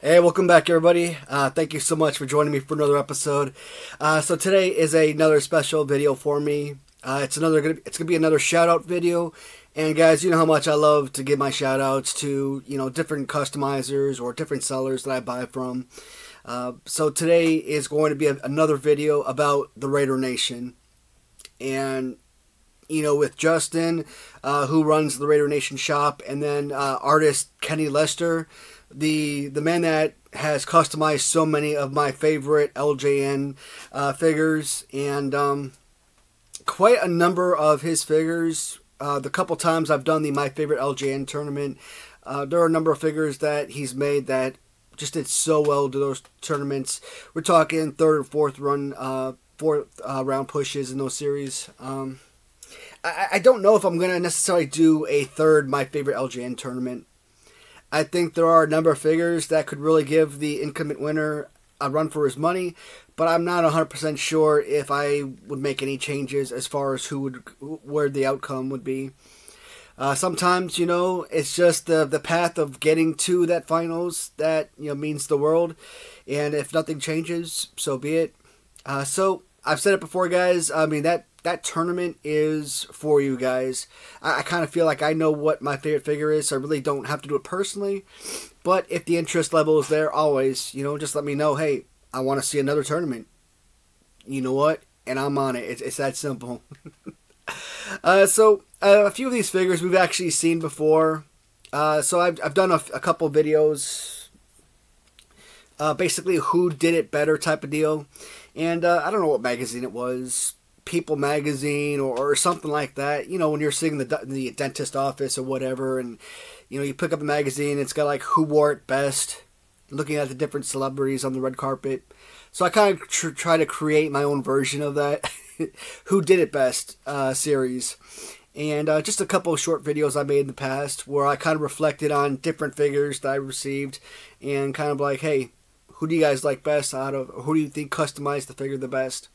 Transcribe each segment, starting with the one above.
Hey, welcome back, everybody. Thank you so much for joining me for another episode. So today is another special video for me. It's gonna be another shout out video. And guys, you know how much I love to give my shout outs to different customizers or different sellers that I buy from. So today is going to be another video about the Raider Nation, and with Justin, who runs the Raider Nation shop, and then artist Kenny Lester, the man that has customized so many of my favorite LJN figures, and quite a number of his figures. The couple times I've done the My Favorite LJN tournament, there are a number of figures that he's made that just did so well to those tournaments. We're talking third or fourth round pushes in those series. I don't know if I'm going to necessarily do a third My Favorite LJN tournament. I think there are a number of figures that could really give the incoming winner a run for his money, but I'm not 100% sure if I would make any changes as far as where the outcome would be. Sometimes, it's just the path of getting to that finals that means the world, and if nothing changes, so be it. So I've said it before, guys. I mean, that tournament is for you guys. I kind of feel like I know what my favorite figure is, so I really don't have to do it personally. But if the interest level is there, always, just let me know, hey, I want to see another tournament. You know what? And I'm on it. It's that simple. So a few of these figures we've actually seen before. So I've done a couple videos. Basically, who did it better type of deal. And I don't know what magazine it was. People magazine or something like that. When you're sitting in the dentist office or whatever, and you pick up a magazine, it's got like who wore it best, looking at the different celebrities on the red carpet. So I kind of try to create my own version of that who did it best series. And just a couple of short videos I made in the past where I kind of reflected on different figures that I received, and kind of like, hey, who do you guys like best who do you think customized the figure the best?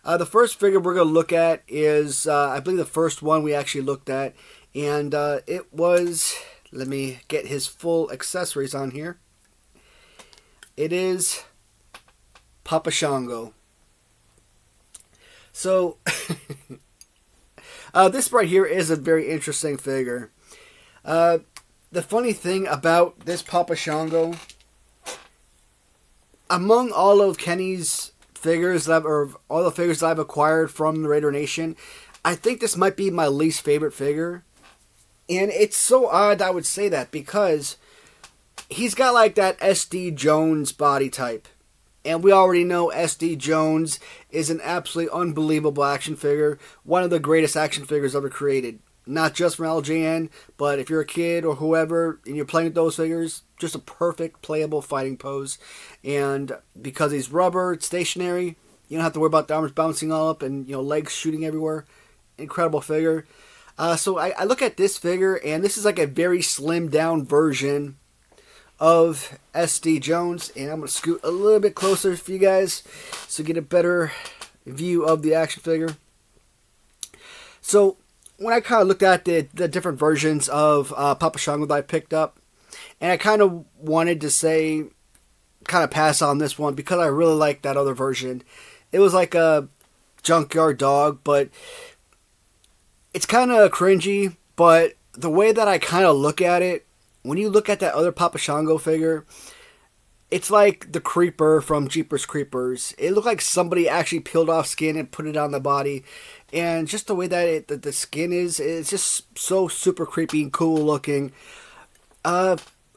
The first figure we're going to look at is, I believe, the first one we actually looked at. And it was, let me get his full accessories on here. It is Papa Shango. So, this right here is a very interesting figure. The funny thing about this Papa Shango, among all of Kenny's figures all the figures that I've acquired from the Raider Nation, I think this might be my least favorite figure. And it's so odd I would say that, because he's got like that SD Jones body type. And we already know SD Jones is an absolutely unbelievable action figure. One of the greatest action figures ever created. Not just from LJN, but if you're a kid or whoever and you're playing with those figures, just a perfect playable fighting pose. And because he's rubber, it's stationary, you don't have to worry about the arms bouncing all up and legs shooting everywhere. Incredible figure. So I look at this figure, and this is like a very slimmed down version of SD Jones. And I'm going to scoot a little bit closer for you guys so get a better view of the action figure. So when I kind of looked at the different versions of Papa Shango that I picked up, and I kind of wanted to say, kind of pass on this one because I really like that other version. It was like a junkyard dog, but it's kind of cringy. But the way that I kind of look at it, when you look at that other Papa Shango figure, it's like the Creeper from Jeepers Creepers. It looked like somebody actually peeled off skin and put it on the body. And just the way that the skin is, it's just so super creepy and cool looking.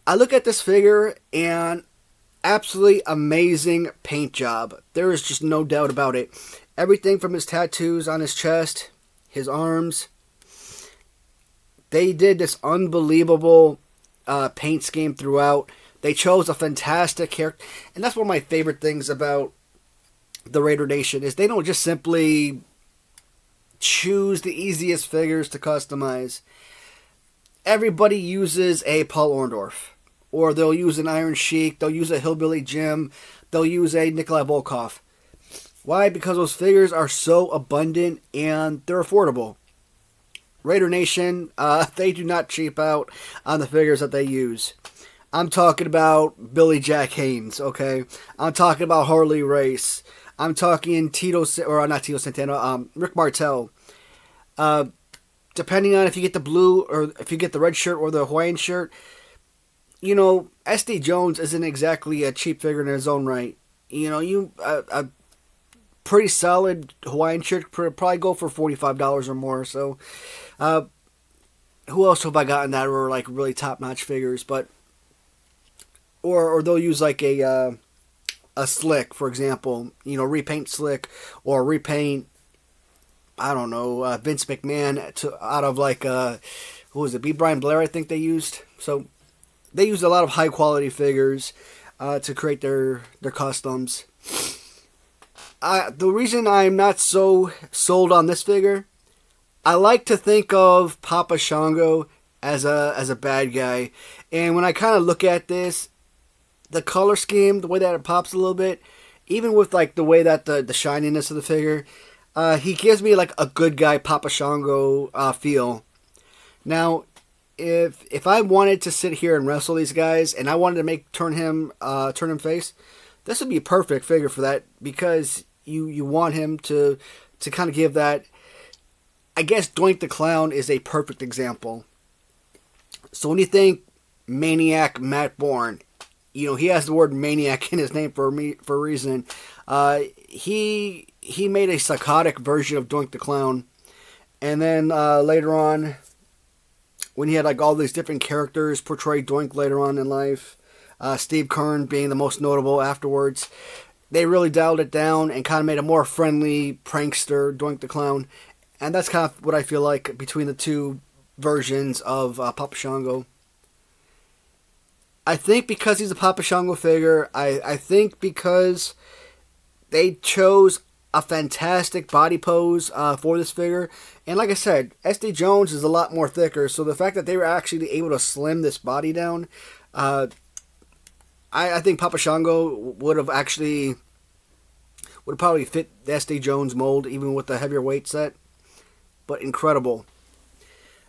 I look at this figure, and absolutely amazing paint job. There is just no doubt about it. Everything from his tattoos on his chest, his arms. They did this unbelievable paint scheme throughout. They chose a fantastic character. And that's one of my favorite things about the Raider Nation, is they don't just simply choose the easiest figures to customize. Everybody uses a Paul Orndorff, or they'll use an Iron Sheik, they'll use a Hillbilly Jim, they'll use a Nikolai Volkov. Why? Because those figures are so abundant and they're affordable. Raider Nation, they do not cheap out on the figures that they use. I'm talking about Billy Jack Haynes, okay? I'm talking about Harley Race. I'm talking not Tito Santana, Rick Martel. Depending on if you get the blue or if you get the red shirt or the Hawaiian shirt, you know, SD Jones isn't exactly a cheap figure in his own right. You know, a pretty solid Hawaiian shirt could probably go for $45 or more. So, who else have I gotten that were like really top-notch figures? But or they'll use like a Slick, for example. You know, repaint Slick or repaint, I don't know, Vince McMahon out of like who was it? B. Brian Blair, I think they used. So they used a lot of high quality figures to create their customs. The reason I'm not so sold on this figure, I like to think of Papa Shango as a bad guy, and when I kind of look at this, the color scheme, the way that it pops a little bit, even with like the way that the shininess of the figure, he gives me like a good guy Papa Shango feel. Now, if I wanted to sit here and wrestle these guys, and I wanted to turn him face, this would be a perfect figure for that, because you want him to kind of give that. I guess Doink the Clown is a perfect example. So when you think Maniac Matt Bourne, you know, he has the word maniac in his name for a reason. He made a psychotic version of Doink the Clown, and then later on, when he had like all these different characters portray Doink later on in life, Steve Kern being the most notable afterwards, they really dialed it down and kind of made a more friendly prankster Doink the Clown, and that's kind of what I feel like between the two versions of Papa Shango. I think because he's a Papa Shango figure, I think because they chose a fantastic body pose for this figure. And like I said, SD Jones is a lot more thicker, so the fact that they were actually able to slim this body down, I think Papa Shango would probably fit the SD Jones mold, even with the heavier weight set. But incredible.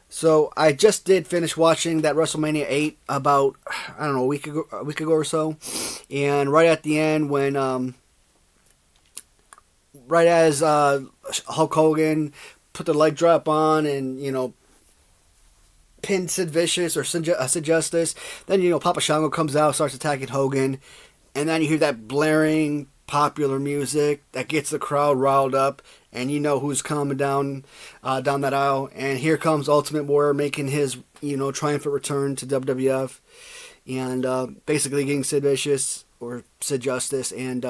So I just did finish watching that WrestleMania 8 about, I don't know, a week ago or so, and right at the end when right as Hulk Hogan put the leg drop on and, you know, pinned Sid Vicious or Sid Justice, then, you know, Papa Shango comes out, starts attacking Hogan, and then you hear that blaring popular music that gets the crowd riled up, and you know who's coming down that aisle. And here comes Ultimate Warrior making his, you know, triumphant return to WWF, and basically getting Sid Vicious or Sid Justice and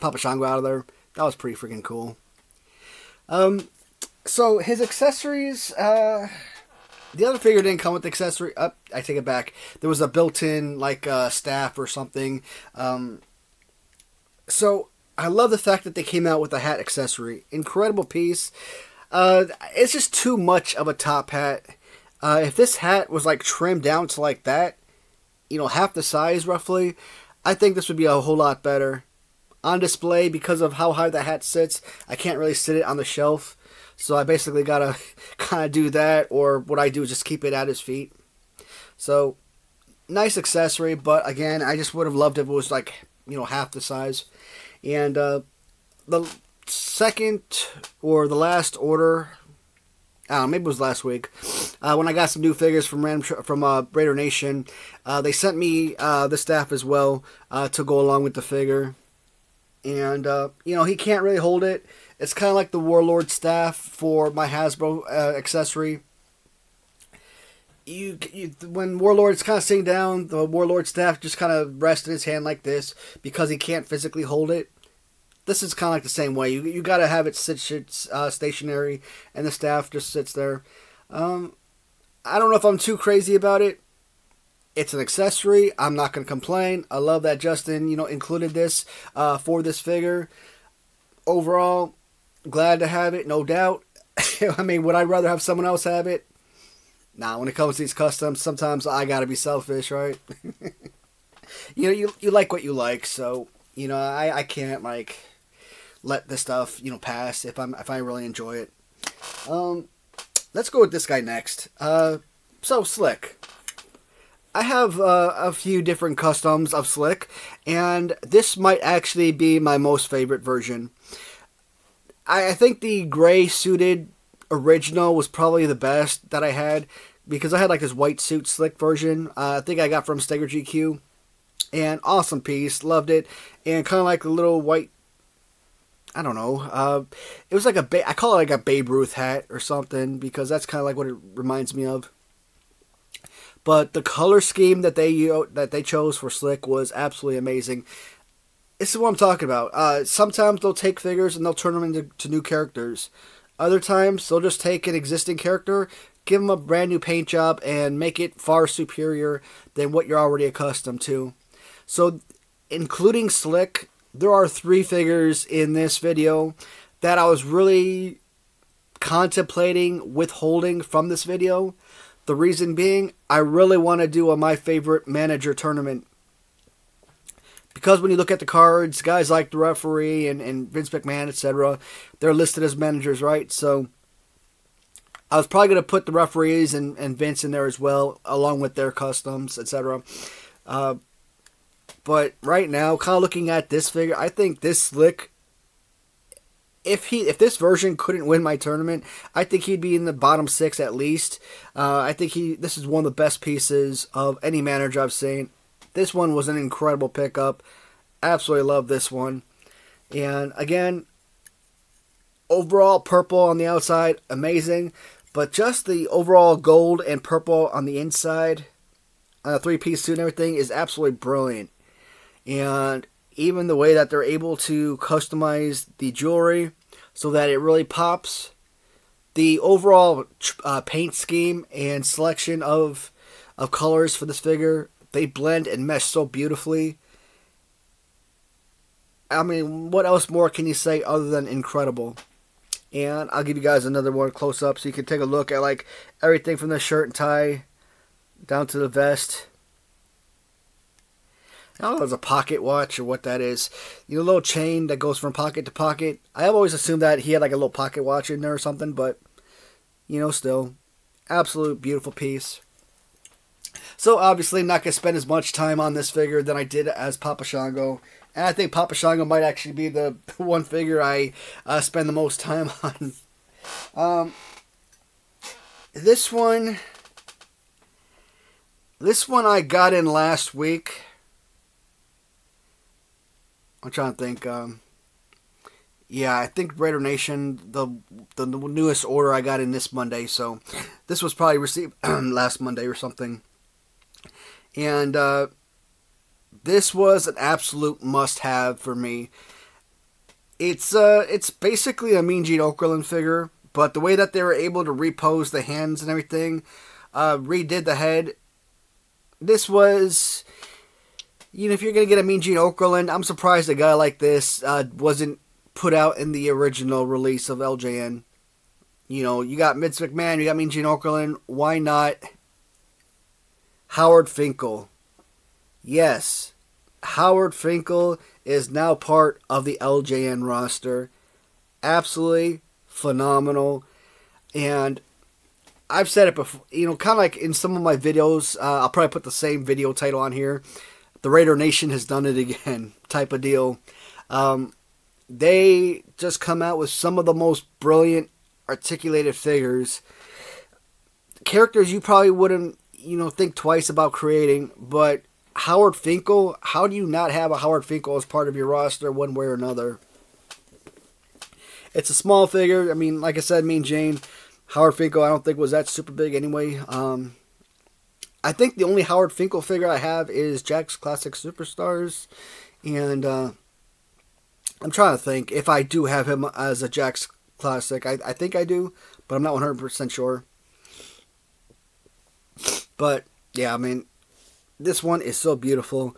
Papa Shango out of there. That was pretty freaking cool. So his accessories, the other figure didn't come with the accessory. I take it back. There was a built-in like staff or something. So I love the fact that they came out with a hat accessory. Incredible piece. It's just too much of a top hat. If this hat was like trimmed down to like that, you know, half the size roughly, I think this would be a whole lot better. On display, because of how high the hat sits, I can't really sit it on the shelf. So I basically gotta kind of do that, or what I do is just keep it at his feet. So, nice accessory, but again, I just would have loved if it was like, you know, half the size. And the second or the last order, I don't know, maybe it was last week, when I got some new figures from Raider Nation, they sent me the staff as well to go along with the figure. And, you know, he can't really hold it. It's kind of like the Warlord staff for my Hasbro accessory. When Warlord's kind of sitting down, the Warlord staff just kind of rests in his hand like this because he can't physically hold it. This is kind of like the same way. You got to have it sit stationary, and the staff just sits there. I don't know if I'm too crazy about it. It's an accessory. I'm not going to complain. I love that Justin, you know, included this for this figure. Overall, glad to have it, no doubt. I mean, would I rather have someone else have it? Nah, when it comes to these customs, sometimes I got to be selfish, right? You know, you like what you like, so, you know, I can't, like, let this stuff, you know, pass if I really enjoy it. Let's go with this guy next. So, Slick. I have a few different customs of Slick, and this might actually be my most favorite version. I think the gray suited original was probably the best that I had, because I had like this white suit Slick version. I think I got from Stangergq, and awesome piece, loved it, and kind of like a little white. I don't know. It was like I call it like a Babe Ruth hat or something, because that's kind of like what it reminds me of. But the color scheme that they chose for Slick was absolutely amazing. This is what I'm talking about. Sometimes they'll take figures and they'll turn them into new characters. Other times they'll just take an existing character, give them a brand new paint job, and make it far superior than what you're already accustomed to. So, including Slick, there are 3 figures in this video that I was really contemplating withholding from this video. The reason being, I really want to do a My Favorite Manager tournament. Because when you look at the cards, guys like the referee and Vince McMahon, etc., they're listed as managers, right? So I was probably going to put the referees and Vince in there as well, along with their customs, etc. But right now, kind of looking at this figure, I think this Slick, if this version couldn't win my tournament, I think he'd be in the bottom 6 at least. I think this is one of the best pieces of any manager I've seen. This one was an incredible pickup. Absolutely love this one. And again, overall purple on the outside, amazing. But just the overall gold and purple on the inside, on a 3-piece suit and everything, is absolutely brilliant. And even the way that they're able to customize the jewelry so that it really pops. The overall paint scheme and selection of colors for this figure, they blend and mesh so beautifully. I mean, what else more can you say other than incredible? And I'll give you guys another one close up so you can take a look at like everything from the shirt and tie down to the vest. I don't know if it's a pocket watch or what that is. You know, a little chain that goes from pocket to pocket. I have always assumed that he had like a little pocket watch in there or something, but, you know, still. Absolute beautiful piece. So, obviously, I'm not going to spend as much time on this figure than I did as Papa Shango. And I think Papa Shango might actually be the one figure I spend the most time on. This one I got in last week. I'm trying to think. Yeah, I think Raider Nation, the newest order I got in this Monday. So this was probably received last Monday or something. And this was an absolute must-have for me. It's basically a Mean Gene Okerlund figure, but the way that they were able to repose the hands and everything, redid the head. This was, you know, if you're going to get a Mean Gene Okerlund, I'm surprised a guy like this wasn't put out in the original release of LJN. You know, you got Vince McMahon, you got Mean Gene Okerlund, why not Howard Finkel? Yes, Howard Finkel is now part of the LJN roster. Absolutely phenomenal. And I've said it before, you know, kind of like in some of my videos, I'll probably put the same video title on here. The Raider Nation has done it again, type of deal. They just come out with some of the most brilliant articulated figures. Characters you probably wouldn't, you know, think twice about creating, but Howard Finkel, how do you not have a Howard Finkel as part of your roster one way or another? It's a small figure. I mean, like I said, Mean Gene, Howard Finkel, I don't think was that super big anyway. I think the only Howard Finkel figure I have is Jakks Classic Superstars, and I'm trying to think if I do have him as a Jakks Classic. I think I do, but I'm not 100% sure. But, yeah, I mean, this one is so beautiful.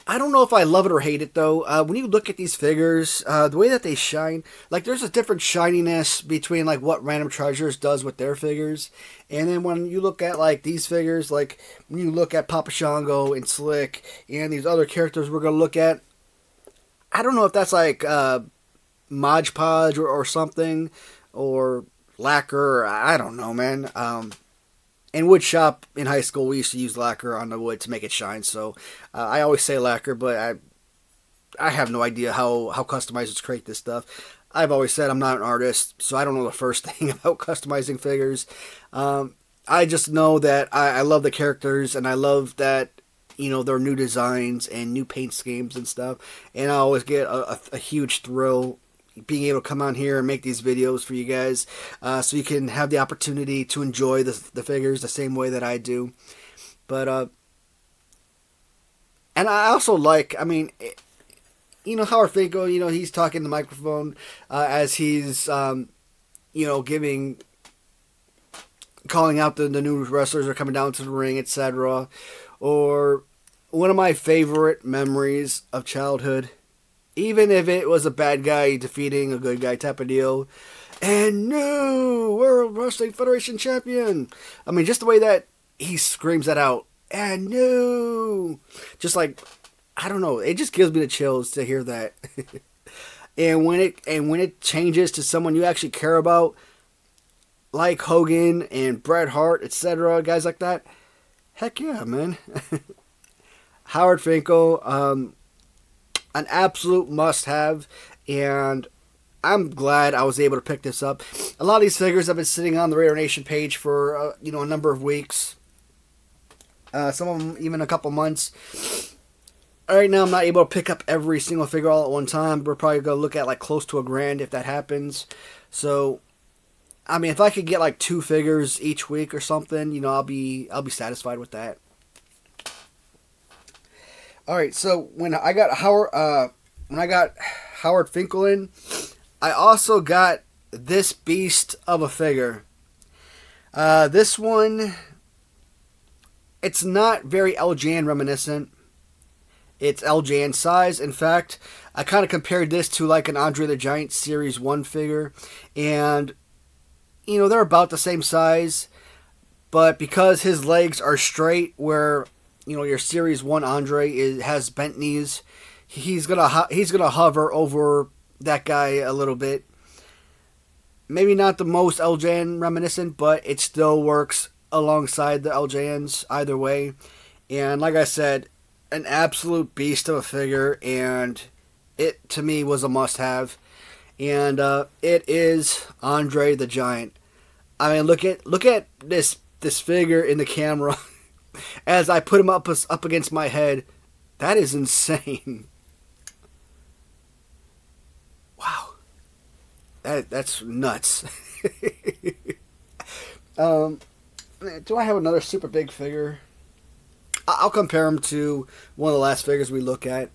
I don't know if I love it or hate it, though. When you look at these figures, the way that they shine, like, there's a different shininess between, like, what Random Treasures does with their figures. And then when you look at, like, these figures, like, when you look at Papa Shango and Slick and these other characters we're going to look at, I don't know if that's, like, Mod Podge or something, or lacquer, or I don't know, man. in wood shop in high school, we used to use lacquer on the wood to make it shine. So I always say lacquer, but I have no idea how customizers create this stuff. I've always said I'm not an artist, so I don't know the first thing about customizing figures. I just know that I love the characters, and I love that, you know, there are new designs and new paint schemes and stuff. And I always get a huge thrill being able to come on here and make these videos for you guys, so you can have the opportunity to enjoy the figures the same way that I do. But and I also like, I mean, you know, Howard Finkel, you know, he's talking to the microphone as he's, you know, calling out the new wrestlers are coming down to the ring, etc. Or one of my favorite memories of childhood, even if it was a bad guy defeating a good guy type of deal, and new World Wrestling Federation champion. I mean, just the way that he screams that out, and new, just like, I don't know, it just gives me the chills to hear that. and when it changes to someone you actually care about, like Hogan and Bret Hart, etc., guys like that, heck yeah, man. Howard Finkel, an absolute must-have, and I'm glad I was able to pick this up. A lot of these figures have been sitting on the Raider Nation page for you know, a number of weeks, some of them even a couple months. Right now, I'm not able to pick up every single figure all at one time. We're probably going to look at like close to $1,000 if that happens. So, I mean, if I could get like 2 figures each week or something, you know, I'll be satisfied with that. All right, so when I got Howard Finkel in, I also got this beast of a figure. This one, it's not very LJN reminiscent. It's LJN size. In fact, I kind of compared this to like an Andre the Giant Series 1 figure. And, you know, they're about the same size. But because his legs are straight, where, you know, your Series 1 Andre has bent knees, he's gonna hover over that guy a little bit. Maybe not the most LJN reminiscent, but it still works alongside the LJNs either way. And like I said, an absolute beast of a figure, and it to me was a must-have. And it is Andre the Giant. I mean, look at this figure in the camera as I put him up against my head. That is insane. Wow, that's nuts. Do I have another super big figure? I'll compare them to one of the last figures we look at.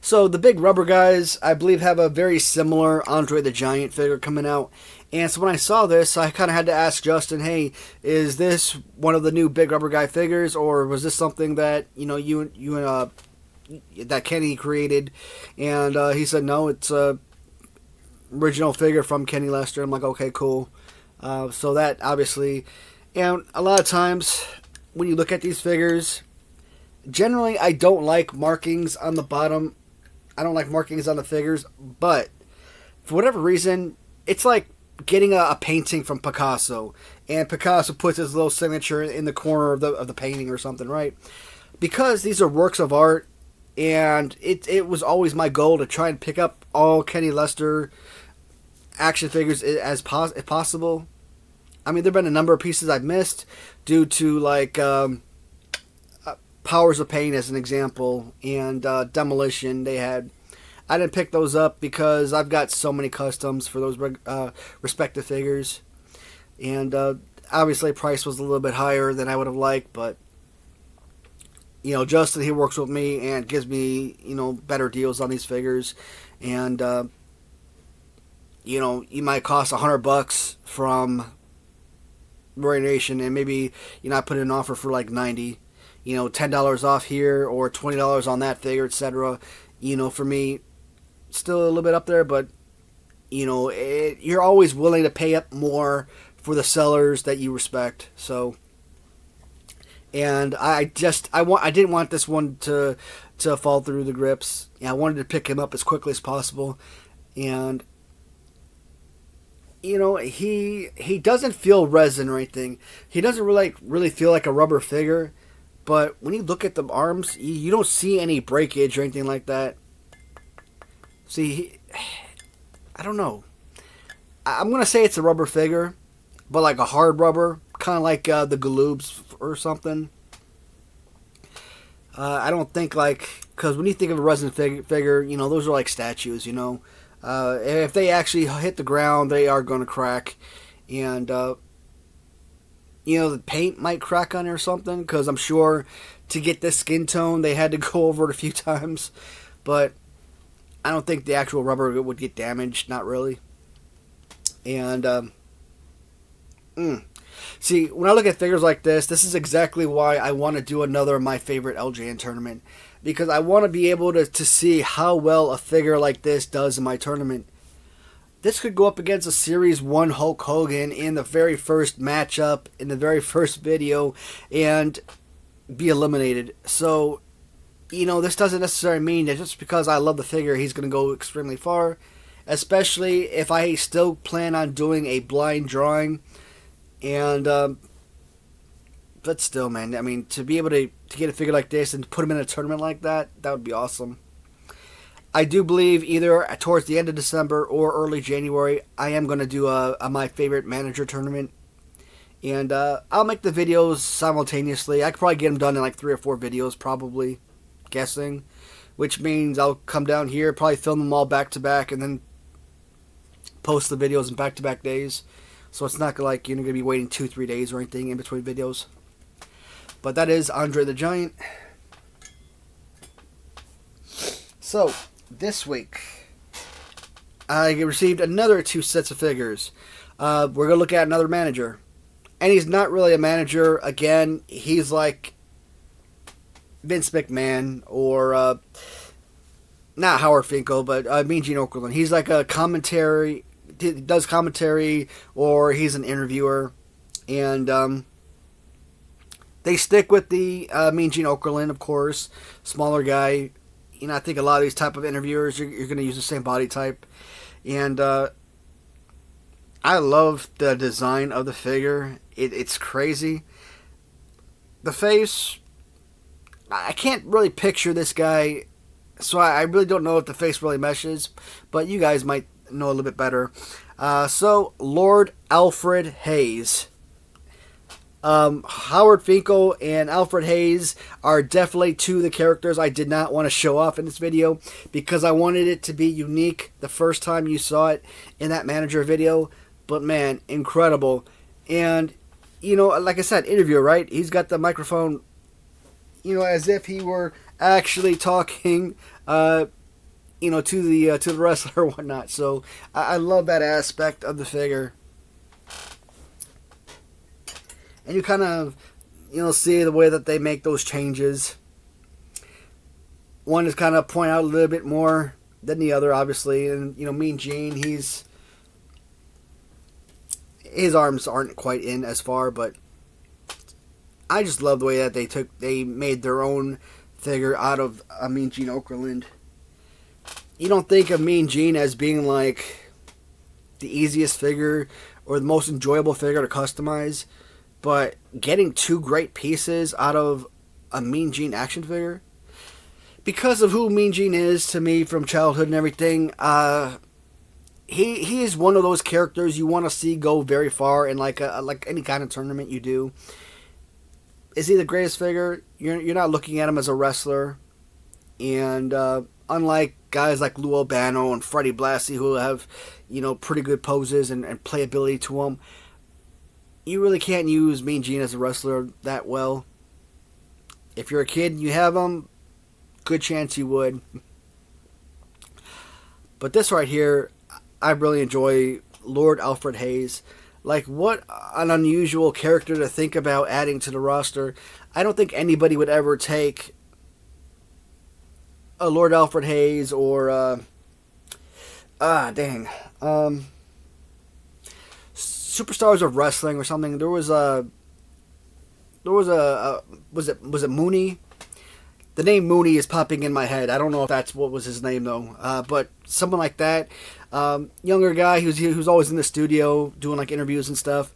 So the big rubber guys, I believe, have a very similar Andre the Giant figure coming out. And so when I saw this, I kind of had to ask Justin, hey, is this one of the new big rubber guy figures, or was this something that, you know, you and that Kenny created? And he said, no, it's a original figure from Kenny Lester. I'm like, okay, cool. So that obviously, and a lot of times when you look at these figures, generally I don't like markings on the bottom. I don't like markings on the figures, but for whatever reason, it's like getting a painting from Picasso, and Picasso puts his little signature in the corner of the painting or something, right? Because these are works of art, and it was always my goal to try and pick up all Kenny Lester action figures if possible. I mean, there have been a number of pieces I've missed due to, like, Powers of Pain as an example, and Demolition they had. I didn't pick those up because I've got so many customs for those respective figures. And obviously price was a little bit higher than I would have liked, but, you know, Justin, he works with me and gives me, you know, better deals on these figures. And, you know, you might cost $100 from Roy Nation, and maybe, you know, I put in an offer for like 90, you know, $10 off here or $20 on that figure, etc. You know, for me, still a little bit up there, but, you know, you're always willing to pay up more for the sellers that you respect. So, and I didn't want this one to fall through the grips. Yeah, I wanted to pick him up as quickly as possible, and you know, he doesn't feel resin or anything. He doesn't really feel like a rubber figure. But when you look at the arms, you don't see any breakage or anything like that. See, I don't know. I'm gonna say it's a rubber figure, but like a hard rubber, kind of like the Galoobs or something. I don't think like, because when you think of a resin figure, you know, those are like statues, you know. If they actually hit the ground, they are going to crack. And, you know, the paint might crack on it or something, because I'm sure to get this skin tone, they had to go over it a few times. But I don't think the actual rubber would get damaged, not really. And, see, when I look at figures like this is exactly why I want to do another My Favorite LJN tournament. Because I want to be able to see how well a figure like this does in my tournament. This could go up against a Series 1 Hulk Hogan in the very first matchup, in the very first video, and be eliminated. So, you know, this doesn't necessarily mean that just because I love the figure, he's going to go extremely far. Especially if I still plan on doing a blind drawing. And, but still, man, I mean, to be able to get a figure like this and put him in a tournament like that, that would be awesome. I do believe either towards the end of December or early January, I am going to do a My Favorite Manager tournament. And I'll make the videos simultaneously. I could probably get them done in like 3 or 4 videos, probably, guessing. Which means I'll come down here, probably film them all back to back, and then post the videos in back-to-back days. So it's not like you're going to be waiting 2-3 days or anything in between videos. But that is Andre the Giant. So, this week, I received another 2 sets of figures. We're going to look at another manager. And he's not really a manager. Again, he's like Vince McMahon or not Howard Finkel, but Mean Gene Okerlund. He's like a commentary, does commentary, or he's an interviewer. And they stick with the Mean Gene Okerlund, of course. Smaller guy. You know, I think a lot of these type of interviewers, you're going to use the same body type. And I love the design of the figure. It's crazy. The face, I can't really picture this guy, so I really don't know if the face really meshes, but you guys might know a little bit better. So, Lord Alfred Hayes. Howard Finkel and Alfred Hayes are definitely 2 of the characters I did not want to show off in this video, because I wanted it to be unique the first time you saw it in that manager video. But man, incredible. And, you know, like I said, interviewer, right? He's got the microphone, you know, as if he were actually talking, you know, to the wrestler or whatnot. So I love that aspect of the figure. And you kind of, you know, see the way that they make those changes. One is kind of point out a little bit more than the other, obviously. And, you know, Mean Gene, his arms aren't quite in as far, but I just love the way that they made their own figure out of a Mean Gene Okerlund. You don't think of Mean Gene as being like the easiest figure or the most enjoyable figure to customize, but getting 2 great pieces out of a Mean Gene action figure, because of who Mean Gene is to me from childhood and everything, he is one of those characters you want to see go very far in like any kind of tournament you do. Is he the greatest figure? You're not looking at him as a wrestler, and unlike guys like Lou Albano and Freddie Blassie, who have, you know, pretty good poses and playability to them, you really can't use Mean Gene as a wrestler that well. If you're a kid and you have him, good chance you would. But this right here, I really enjoy Lord Alfred Hayes. Like, what an unusual character to think about adding to the roster. I don't think anybody would ever take a Lord Alfred Hayes or, Superstars of Wrestling or something. Was it Mooney? The name Mooney is popping in my head. I don't know if that's what was his name though, but someone like that. Younger guy who's always in the studio doing like interviews and stuff.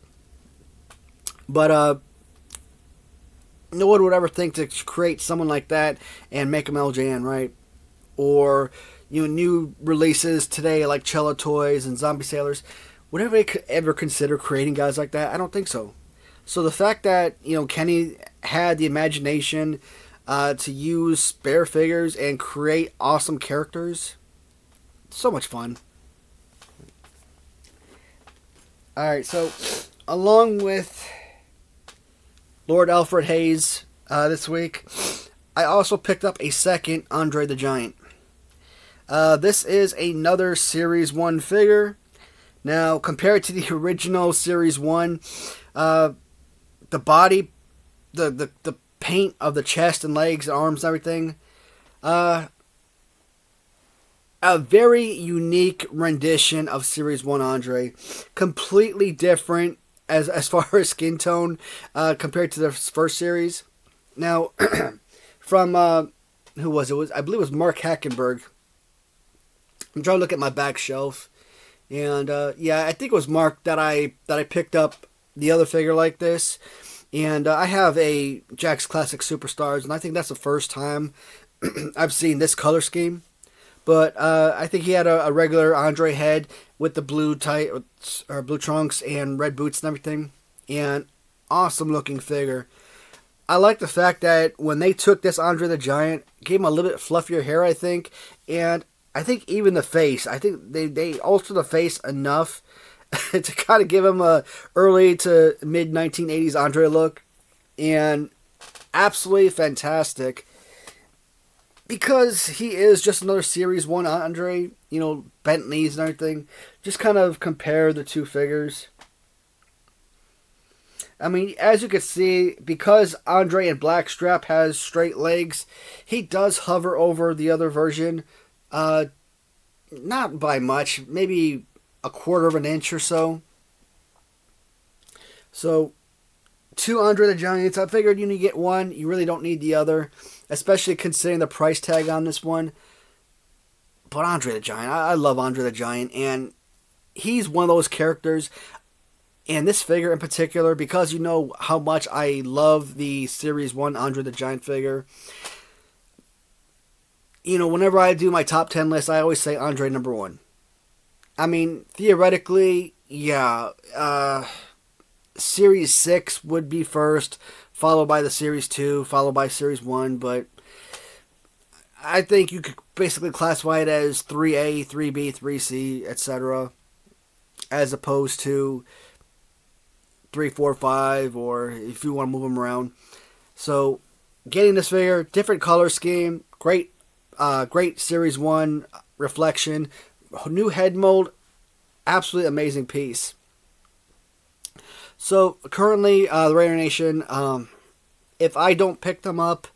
But no one would ever think to create someone like that and make him LJN, right? Or new releases today like Cello Toys and Zombie Sailors. Would anybody ever consider creating guys like that? I don't think so. So the fact that Kenny had the imagination to use spare figures and create awesome characters, so much fun. Alright, so along with Lord Alfred Hayes this week, I also picked up a second Andre the Giant. This is another Series 1 figure. Now, compared to the original Series 1, the body, the paint of the chest and legs, arms, and everything, a very unique rendition of Series 1 Andre. Completely different as far as skin tone compared to the first series. Now, from, who was it? I believe it was Mark Hackenberg. I'm trying to look at my back shelf. And, yeah, I think it was Mark that I picked up the other figure like this. And I have a Jakks Classic Superstars, and I think that's the first time I've seen this color scheme. But I think he had a regular Andre head with the blue blue trunks and red boots and everything. And awesome looking figure. I like the fact that when they took this Andre the Giant, gave him a little bit fluffier hair, I think. And I think even the face, I think they altered the face enough to kind of give him a early to mid 1980s Andre look, and absolutely fantastic because he is just another Series 1 Andre, bent knees and everything. Just kind of compare the two figures. I mean, as you can see, because Andre in Blackstrap has straight legs, he does hover over the other version, not by much, maybe a quarter of an inch or so. So, two Andre the Giants. I figured you get one. You really don't need the other, especially considering the price tag on this one. But Andre the Giant, I love Andre the Giant, and he's one of those characters, and this figure in particular, because you know how much I love the Series 1 Andre the Giant figure. Whenever I do my top 10 list, I always say Andre number 1. I mean, theoretically, yeah, Series 6 would be first, followed by the Series 2, followed by Series 1, but I think you could basically classify it as 3A, 3B, 3C, etc., as opposed to 3, 4, 5, or if you want to move them around. So, getting this figure, different color scheme, great Series 1 reflection, new head mold, absolutely amazing piece. So currently, the Raider Nation, if I don't pick them up,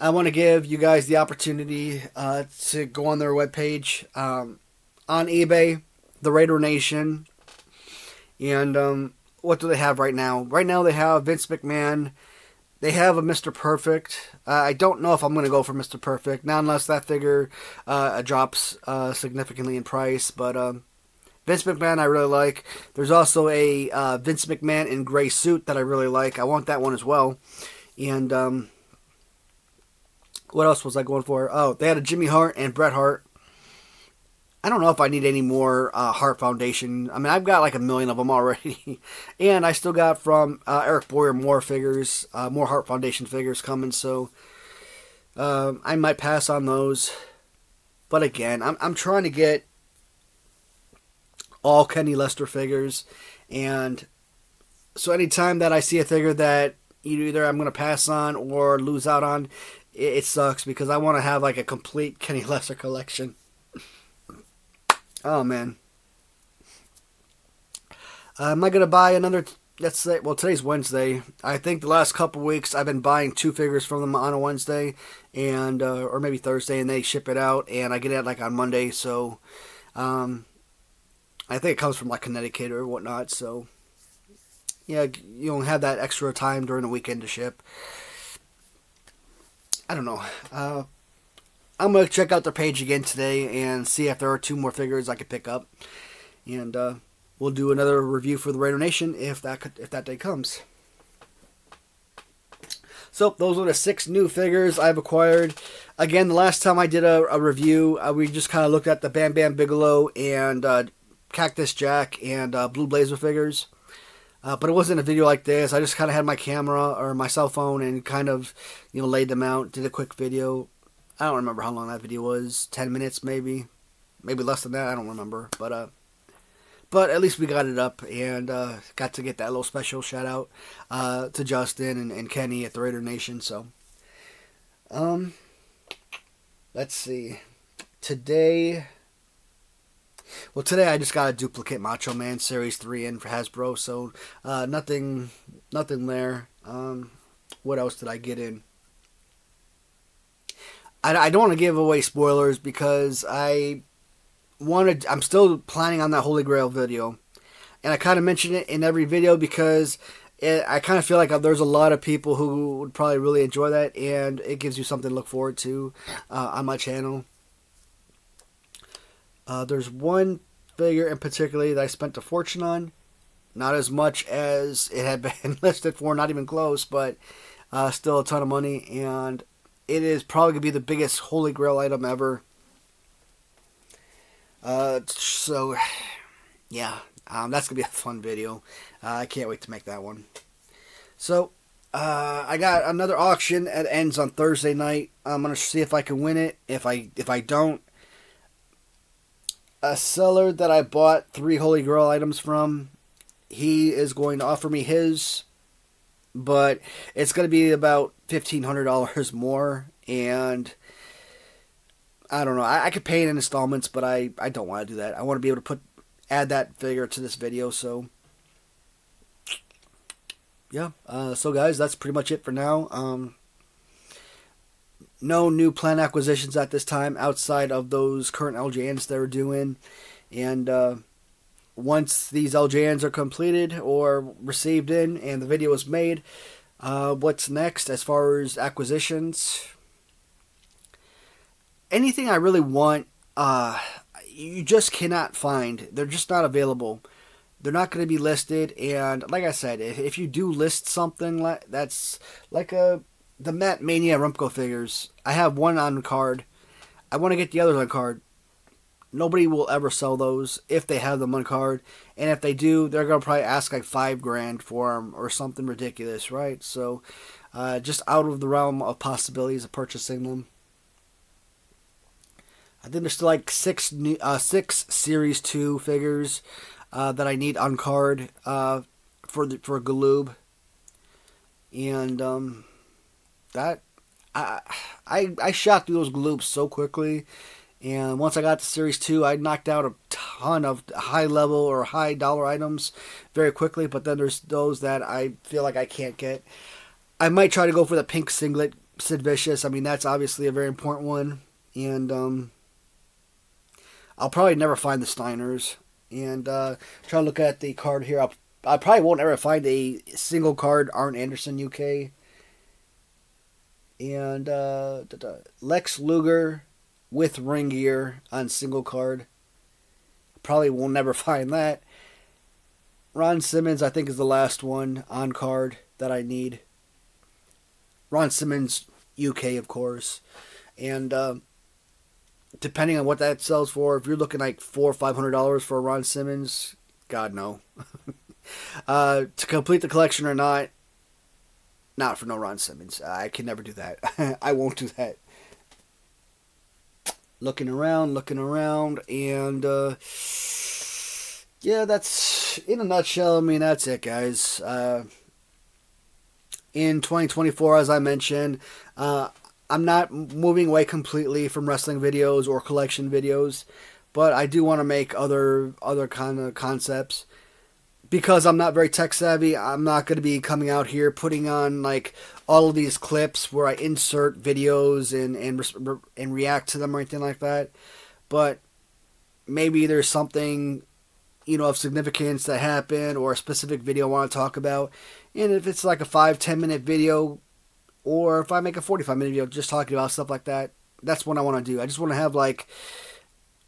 I want to give you guys the opportunity to go on their webpage, on eBay, the Raider Nation, and what do they have right now? Right now they have Vince McMahon. They have a Mr. Perfect. I don't know if I'm going to go for Mr. Perfect, not unless that figure drops significantly in price. But Vince McMahon I really like. There's also a Vince McMahon in gray suit that I really like. I want that one as well. And what else was I going for? Oh, they had a Jimmy Hart and Bret Hart. I don't know if I need any more Hart Foundation. I mean, I've got like a million of them already. And I still got from Eric Boyer more figures, more Hart Foundation figures coming. So I might pass on those. But again, I'm trying to get all Kenny Lester figures. And so anytime that I see a figure that either I'm going to pass on or lose out on, it sucks because I want to have like a complete Kenny Lester collection. Oh, man. Am I going to buy another... Let's say... Well, today's Wednesday. I think the last couple weeks I've been buying 2 figures from them on a Wednesday. And, or maybe Thursday. And they ship it out. And I get it like on Monday. So, I think it comes from like Connecticut or whatnot. So, yeah, you don't have that extra time during the weekend to ship. I don't know. I'm going to check out their page again today and see if there are 2 more figures I could pick up. And we'll do another review for the Raider Nation if that day comes. So those are the 6 new figures I've acquired. Again, the last time I did a review, we just kind of looked at the Bam Bam Bigelow and Cactus Jack and Blue Blazer figures. But it wasn't a video like this. I just kind of had my camera or my cell phone and kind of, laid them out, did a quick video. I don't remember how long that video was. 10 minutes maybe. Maybe less than that. I don't remember. But at least we got it up and got to get that little special shout out to Justin and Kenny at the Raider Nation. So, let's see. Today I just got a duplicate Macho Man Series 3 in for Hasbro. So nothing there. What else did I get in? I don't want to give away spoilers because I'm still planning on that Holy Grail video. And I kind of mention it in every video because I kind of feel like there's a lot of people who would probably really enjoy that. And it gives you something to look forward to on my channel. There's one figure in particular that I spent a fortune on. Not as much as it had been listed for, not even close, but still a ton of money. And it is probably going to be the biggest Holy Grail item ever. So, yeah, that's going to be a fun video. I can't wait to make that one. So, I got another auction that ends on Thursday night. I'm going to see if I can win it. If I don't, a seller that I bought 3 Holy Grail items from, he is going to offer me his, but it's going to be about $1,500 more, and I don't know. I could pay it in installments, but I don't want to do that. I want to be able to add that figure to this video. So yeah. So guys, that's pretty much it for now. No new planned acquisitions at this time outside of those current LJNs they're doing, and once these LJNs are completed or received in and the video is made, what's next as far as acquisitions? Anything I really want, you just cannot find. They're just not available. They're not going to be listed. And like I said, if you do list something that's like the Matt Mania Rumco figures, I have one on card. I want to get the others on card. Nobody will ever sell those if they have them on card. And if they do, they're going to probably ask like $5,000 for them or something ridiculous, right? So, just out of the realm of possibilities of purchasing them. I think there's still like 6 Series 2 figures that I need on card for Galoob. And that I shot through those Galoobs so quickly. And once I got to Series 2, I knocked out a ton of high-level or high-dollar items very quickly. But then there's those that I feel like I can't get. I might try to go for the pink singlet Sid Vicious. I mean, that's obviously a very important one. And I'll probably never find the Steiners. And try to look at the card here. I probably won't ever find a single card Arn Anderson UK. And Lex Luger with ring gear on single card. Probably will never find that. Ron Simmons, I think, is the last one on card that I need. Ron Simmons UK, of course. And depending on what that sells for, if you're looking like $400 or $500 for a Ron Simmons, God no. To complete the collection or not for no Ron Simmons. I can never do that. I won't do that. Looking around, and yeah, that's in a nutshell. I mean, that's it, guys. In 2024, as I mentioned, I'm not moving away completely from wrestling videos or collection videos, but I do want to make other kind of concepts. Because I'm not very tech savvy, I'm not going to be coming out here putting on like all of these clips where I insert videos and react to them or anything like that. But maybe there's something, of significance that happened or a specific video I want to talk about. And if it's like a 5-10 minute video, or if I make a 45-minute video just talking about stuff like that, that's what I want to do. I just want to have like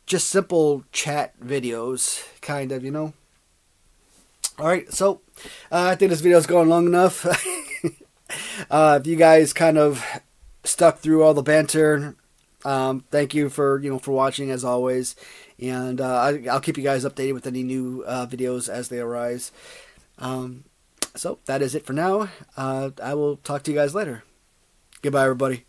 just simple chat videos, kind of, you know. Alright, so I think this video is going long enough. If you guys kind of stuck through all the banter, thank you for watching as always, and I'll keep you guys updated with any new videos as they arise. So that is it for now. I will talk to you guys later. Goodbye, everybody.